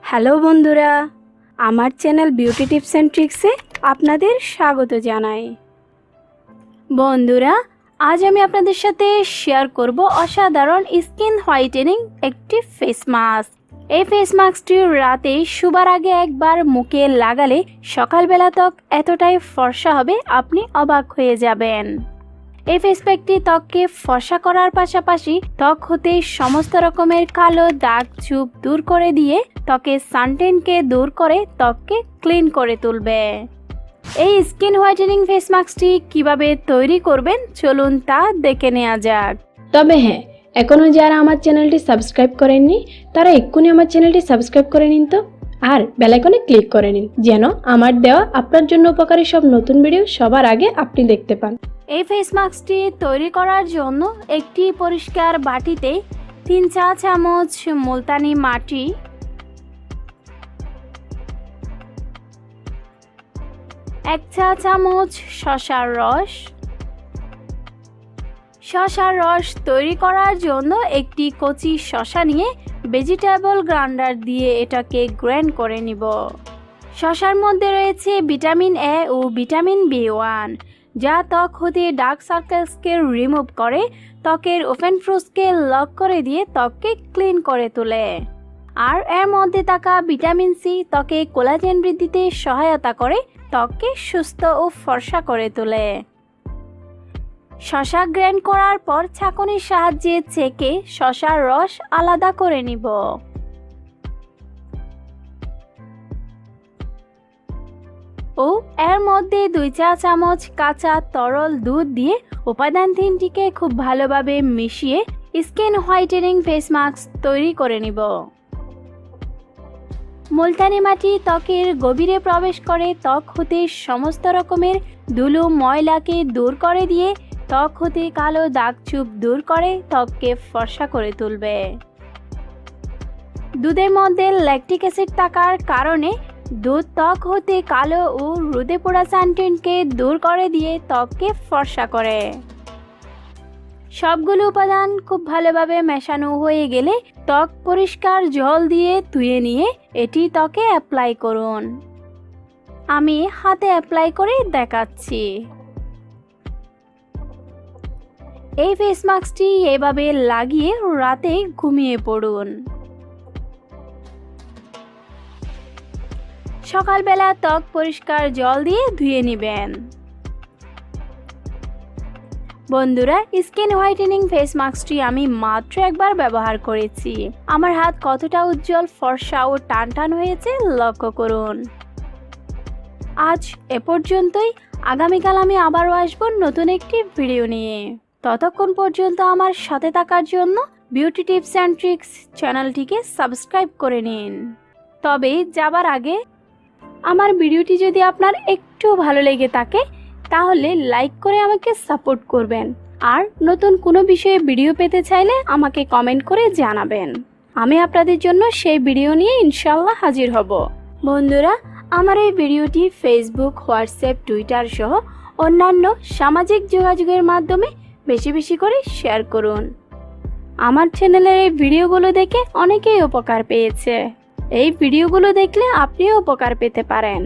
Hello বন্ধুরা, আমার channel beauty tips and ট্রিক্সে আপনাদের স্বাগত জানাই। বন্ধুরা, আজ আমি আপনাদের সাথে শেয়ার করব অসাধারণ স্কিন হোয়াইটেনিং একটি ফেস মাস্ক। এই ফেস মাস্কটি রাতে শোবার আগে একবার মুখে লাগালে সকালবেলা ত্বক এতটাই ফর্সা হবে আপনি অবাক হয়ে যাবেন। এই ফেস প্যাকটি ত্বককে ফর্সা করার পাশাপাশি ত্বক হতে সমস্ত রকমের কালো দাগ ছোপ দূর করে দিয়ে ত্বকের সানটেনকে দূর করে ত্বককে ক্লিন করে তুলবে। এই স্কিন হোয়াইটেনিং ফেস মাস্কটি কিভাবে তৈরি করবেন চলুন তা দেখে নেওয়া যাক। তবে হ্যাঁ, এখনও যারা আমার চ্যানেলটি সাবস্ক্রাইব করেননি তারা এক্ষুনি আমার চ্যানেলটি সাবস্ক্রাইব করে নিন তো, আর বেল আইকনে ক্লিক করে নিন যেন আমার দেওয়া আপনার জন্য উপকারী সব নতুন ভিডিও সবার আগে আপনি দেখতে পান। এই ফেস মাস্কটি তৈরি করার জন্য একটি পরিষ্কার বাটিতে 3 চা চামচ মুলতানি মাটি, 1 চা চামচ শসার রস তৈরি করার জন্য একটি কচি শসা নিয়ে ভেজিটেবল গ্রাইন্ডার দিয়ে এটাকে গ্রাইন্ড করে নিব। শসার মধ্যে রয়েছে ভিটামিন এ ও ভিটামিন বি1, যা ত্বক হতে ডার্ক সার্কেলসকে রিমুভ করে, ত্বকের ওপেন পোরসকে লক করে দিয়ে ত্বককে ক্লিন করে তোলে। আর এর মধ্যে থাকা ভিটামিন সি ত্বকে কোলাজেন বৃদ্ধিতে সহায়তা করে, ত্বককে সুস্থ ও ফর্সা করে তোলে। শসা গ্রাইন্ড করার পর ছাঁকনির সাহায্যে ছেঁকে শসার রস আলাদা করে নিব। ও এর মধ্যে 2 চা চামচ কাঁচা তরল দুধ দিয়ে উপাদান তিনটিকে খুব ভালোভাবে মিশিয়ে স্কিন হোয়াইটেনিং ফেস মাস্ক তৈরি করে নিব। মুলতানি মাটি ত্বকের গভীরে প্রবেশ করে ত্বক হতে সমস্ত রকমের ধুলো ময়লাকে দূর করে দিয়ে ত্বক হতে কালো দাগ ছোপ দূর করে ত্বককে ফর্সা করে তুলবে। দুধের মধ্যে ল্যাকটিক অ্যাসিড থাকার কারণে দুধ ত্বক হতে কালো ও রোদে পোড়া সানটেনকে দূর করে দিয়ে ত্বককে ফর্সা করে। সবগুলো উপাদান খুব ভালোভাবে মেশানো হয়ে গেলে ত্বক পরিষ্কার জল দিয়ে ধুয়ে নিয়ে এটি ত্বকে অ্যাপ্লাই করুন। আমি হাতে অ্যাপ্লাই করে দেখাচ্ছি। এই ফেস মাস্কটি এভাবে লাগিয়ে রাতে ঘুমিয়ে পড়ুন। সকালবেলা ত্বক পরিষ্কার জল দিয়ে ধুয়ে নেবেন। বন্ধুরা, স্কিন হোয়াইটেনিং ফেস মাস্কটি আমি মাত্র একবার ব্যবহার করেছি। আমার হাত কতটা উজ্জ্বল, ফর্সা ও টানটান হয়েছে লক্ষ্য করুন। আজ এ পর্যন্তই। আগামীকাল আমি আবারও আসবো নতুন একটি ভিডিও নিয়ে। ততক্ষণ পর্যন্ত আমার সাথে থাকার জন্য বিউটি টিপস অ্যান্ড ট্রিক্স চ্যানেলটিকে সাবস্ক্রাইব করে নিন। তবে যাবার আগে আমার ভিডিওটি যদি আপনার একটু ভালো লেগে থাকে তাহলে লাইক করে আমাকে সাপোর্ট করবেন, আর নতুন কোনো বিষয়ে ভিডিও পেতে চাইলে আমাকে কমেন্ট করে জানাবেন। আমি আপনাদের জন্য সেই ভিডিও নিয়ে ইনশাল্লাহ হাজির হব। বন্ধুরা, আমার এই ভিডিওটি ফেসবুক, হোয়াটসঅ্যাপ, টুইটার সহ অন্যান্য সামাজিক যোগাযোগের মাধ্যমে বেশি বেশি করে শেয়ার করুন। আমার চ্যানেলের এই ভিডিওগুলো দেখে অনেকেই উপকার পেয়েছে। এই ভিডিওগুলো দেখলে আপনিও উপকার পেতে পারেন।